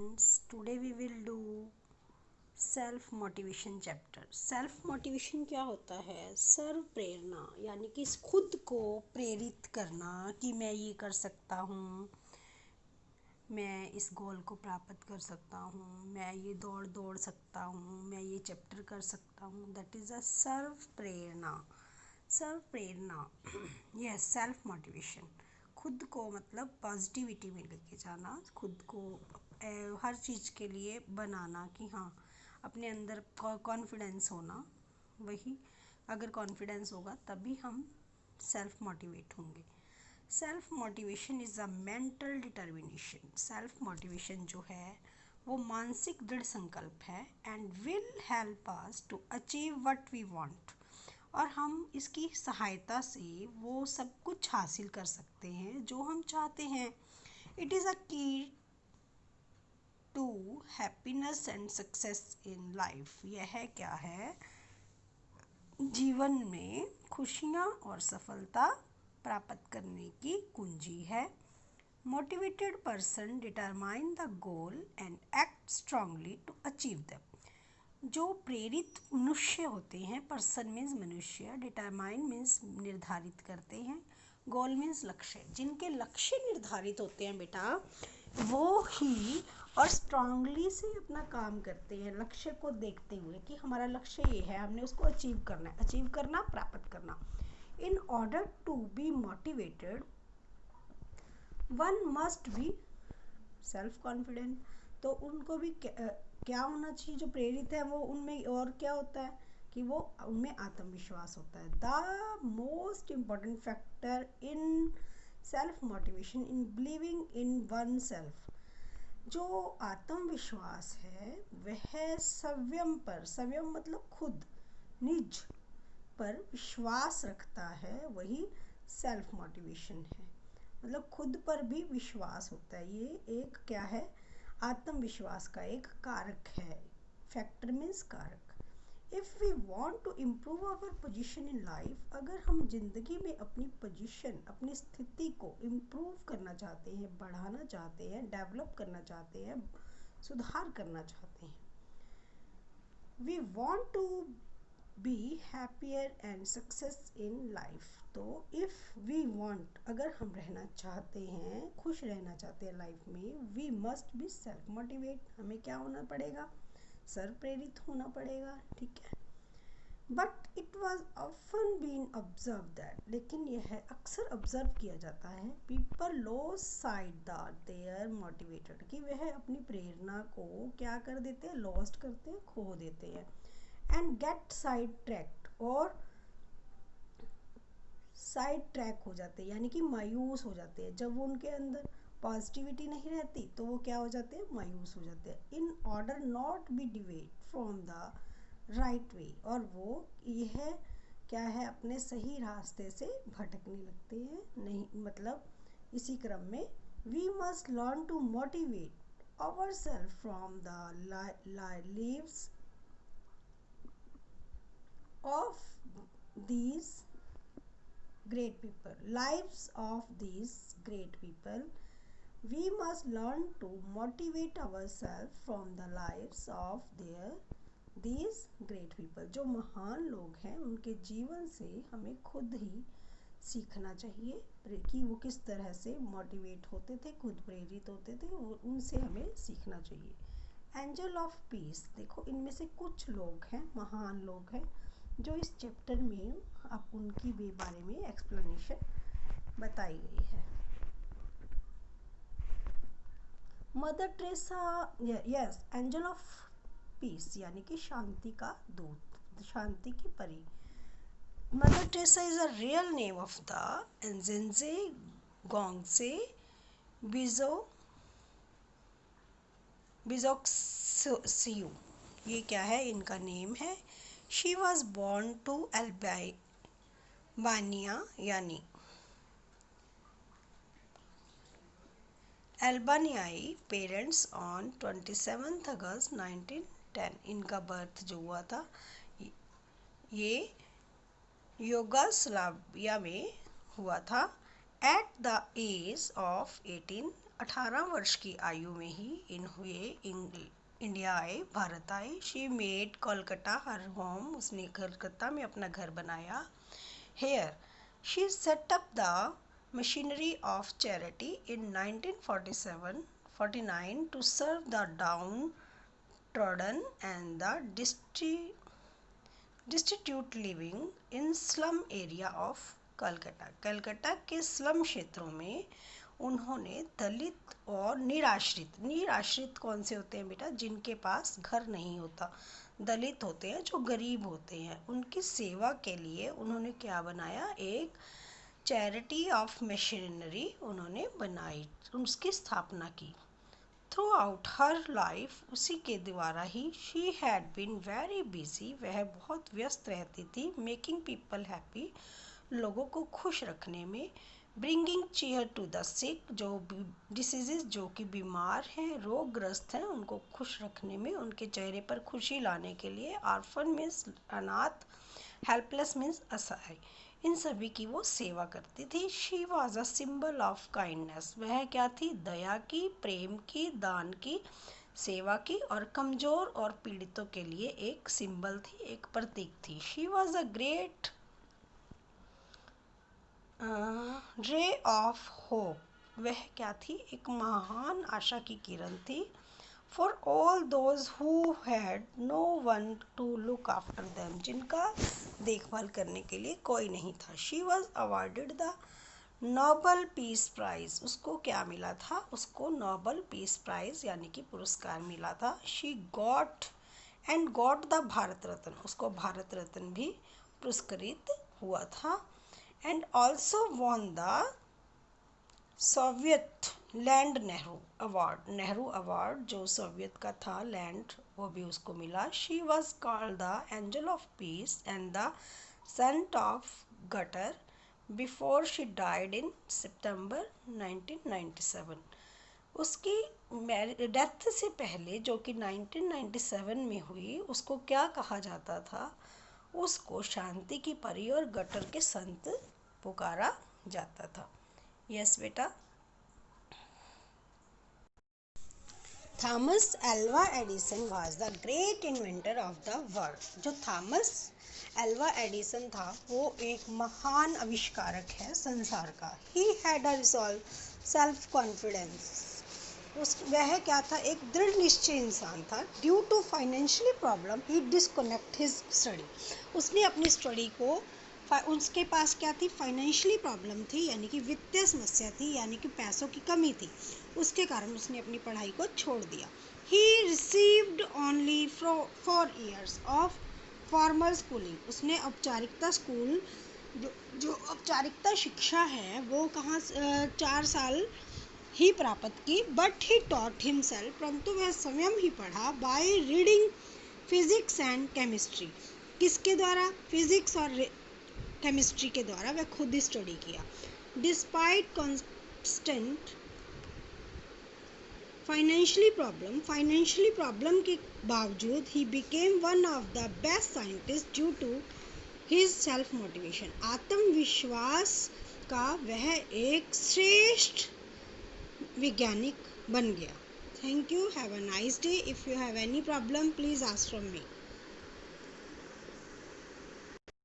Today we will do self motivation chapter. Self motivation क्या होता है? सर्व प्रेरणा, यानी कि खुद को प्रेरित करना कि मैं ये कर सकता हूँ, मैं इस गोल को प्राप्त कर सकता हूँ, मैं ये दौड़ सकता हूँ, मैं ये चैप्टर कर सकता हूँ। दैट इज़ अ सर्व प्रेरणा। सर्व प्रेरणा यस, सेल्फ मोटिवेशन। खुद को मतलब पॉजिटिविटी में लेके जाना, खुद को हर चीज़ के लिए बनाना कि हाँ, अपने अंदर कॉन्फिडेंस होना। वही अगर कॉन्फिडेंस होगा तभी हम सेल्फ मोटिवेट होंगे। Self motivation is a mental determination. Self motivation जो है वो मानसिक दृढ़ संकल्प है and will help us to achieve what we want. और हम इसकी सहायता से वो सब कुछ हासिल कर सकते हैं जो हम चाहते हैं। It is a key to happiness and success in life. यह क्या है? जीवन में खुशियाँ और सफलता प्राप्त करने की कुंजी है। Motivated person determine the goal and act strongly to achieve them. जो प्रेरित मनुष्य होते हैं, पर्सन मीन्स मनुष्य, डिटरमाइन मीन्स निर्धारित करते हैं, गोल मीन्स लक्ष्य। जिनके लक्ष्य निर्धारित होते हैं बेटा, वो ही और स्ट्रांगली से अपना काम करते हैं लक्ष्य को देखते हुए कि हमारा लक्ष्य ये है, हमने उसको अचीव करना है, अचीव करना, प्राप्त करना। In order to be motivated one must be self confident. तो उनको भी क्या होना चाहिए? जो प्रेरित है वो उनमें और क्या होता है कि वो उनमें आत्मविश्वास होता है। The most important factor in self motivation in believing in one self. जो आत्मविश्वास है वह संयम मतलब खुद, निज पर विश्वास रखता है, वही सेल्फ मोटिवेशन है। मतलब खुद पर भी विश्वास होता है। ये एक क्या है? आत्मविश्वास का एक कारक है। फैक्टर मीन्स कारक। If we want to improve our position in life, अगर हम जिंदगी में अपनी पोजीशन, अपनी स्थिति को इम्प्रूव करना चाहते हैं, बढ़ाना चाहते हैं, डेवलप करना चाहते हैं, सुधार करना चाहते हैं, we want to be happier and success in life. तो इफ़ वी वांट, अगर हम रहना चाहते हैं, खुश रहना चाहते हैं लाइफ में, we must be self motivate. हमें क्या होना पड़ेगा? सर्व प्रेरित होना पड़ेगा। ठीक है। But it was often been observe that, लेकिन यह अक्सर ऑब्जर्व किया जाता है, people lose sight that they are motivated, कि वह अपनी प्रेरणा को क्या कर देते हैं? लॉस्ट करते हैं, खो देते हैं। एंड गेट साइड ट्रैक्ड, और साइड ट्रैक हो जाते हैं, यानी कि मायूस हो जाते हैं। जब वो उनके अंदर पॉजिटिविटी नहीं रहती तो वो क्या हो जाते हैं? मायूस हो जाते हैं। In order not be डिवेट from the right way, और वो यह क्या है? अपने सही रास्ते से भटकने लगते हैं। नहीं मतलब इसी क्रम में we must learn to motivate our self from the lives of these great people. We must learn to motivate ourselves from the lives of these great people. जो महान लोग हैं उनके जीवन से हमें खुद ही सीखना चाहिए कि वो किस तरह से मोटिवेट होते थे, खुद प्रेरित होते थे, और उनसे हमें सीखना चाहिए। एंजल ऑफ पीस, देखो इनमें से कुछ लोग हैं, महान लोग हैं, जो इस चैप्टर में आप उनकी भी बारे में एक्सप्लेनेशन बताई गई है। Mother Teresa, yes, angel of peace यानी कि शांति का दूत, शांति की परी। Mother Teresa is a real name of the Anjeze Gonxhe Bojaxhiu. ये क्या है? इनका नेम है। She was born to Albania यानी अल्बानियाई पेरेंट्स ऑन 27 अगस्त 1910। इनका बर्थ जो हुआ था ये युगोस्लाविया में हुआ था एट द एज ऑफ 18। 18 वर्ष की आयु में ही इंडिया आए, भारत आए। She made Kolkata her home, उसने कलकत्ता में अपना घर बनाया। Here she set up the machinery of charity in 1947-49 to serve the downtrodden and the destitute living in slum area of Calcutta. Calcutta के स्लम क्षेत्रों में उन्होंने दलित और निराश्रित कौन से होते हैं बेटा? जिनके पास घर नहीं होता। दलित होते हैं जो गरीब होते हैं, उनकी सेवा के लिए उन्होंने क्या बनाया? एक चैरिटी ऑफ मशीनरी उन्होंने बनाई, उसकी स्थापना की। थ्रू आउट हर लाइफ उसी के द्वारा ही she had been very busy, वह बहुत व्यस्त रहती थी। मेकिंग पीपल हैप्पी, लोगों को खुश रखने में। ब्रिंगिंग चीयर टू द सिक, जो डिसीजेस जो कि बीमार हैं, रोगग्रस्त हैं, उनको खुश रखने में, उनके चेहरे पर खुशी लाने के लिए। आर्फन मीन्स अनाथ, हेल्पलेस मीन्स असहाय, इन सभी की वो सेवा करती थी। She was a symbol of kindness, वह क्या थी? दया की, प्रेम की, दान की, सेवा की, और कमज़ोर और पीड़ितों के लिए एक सिंबल थी, एक प्रतीक थी। She was a great ray of hope, वह क्या थी? एक महान आशा की किरण थी। For all those who had no one to look after them, जिनका देखभाल करने के लिए कोई नहीं था। She was awarded the Nobel peace prize, उसको क्या मिला था? उसको नोबल पीस प्राइज यानी कि पुरस्कार मिला था। She got the Bharat Ratna, उसको भारत रत्न भी पुरस्कृत हुआ था। And also won the Soviet land Nehru award, जो सोवियत का था लैंड, वो भी उसको मिला। She was called the angel of peace and the saint of gutter before she died in सितंबर 1997। उसकी डेथ से पहले, जो कि 1997 में हुई, उसको क्या कहा जाता था? उसको शांति की परी और गटर के संत पुकारा जाता था। यस बेटा। Thomas Alva Edison was the great inventor of the world. जो थॉमस एल्वा एडिसन था वो एक महान आविष्कारक है संसार का। He had a resolve, self confidence, वह क्या था? एक दृढ़ निश्चय इंसान था। Due to financially problem he disconnect his study, उसने अपनी स्टडी को, उसके पास क्या थी? फाइनेंशियली प्रॉब्लम थी, यानी कि वित्तीय समस्या थी, यानी कि पैसों की कमी थी, उसके कारण उसने अपनी पढ़ाई को छोड़ दिया। He received only 4 years of formal schooling, उसने औपचारिकता स्कूल, जो औपचारिकता शिक्षा है वो कहाँ 4 साल ही प्राप्त की। बट ही टॉट हिमसेल्फ, परंतु वह स्वयं ही पढ़ा। By reading physics and chemistry, किसके द्वारा? फिजिक्स और केमिस्ट्री के द्वारा वह खुद ही स्टडी किया। डिस्पाइट कॉन्स्टेंट फाइनेंशियली प्रॉब्लम के बावजूद he became one of the best scientist due to his self motivation, आत्मविश्वास का वह एक श्रेष्ठ वैज्ञानिक बन गया। Thank you, have a nice day. If you have any problem please ask from me.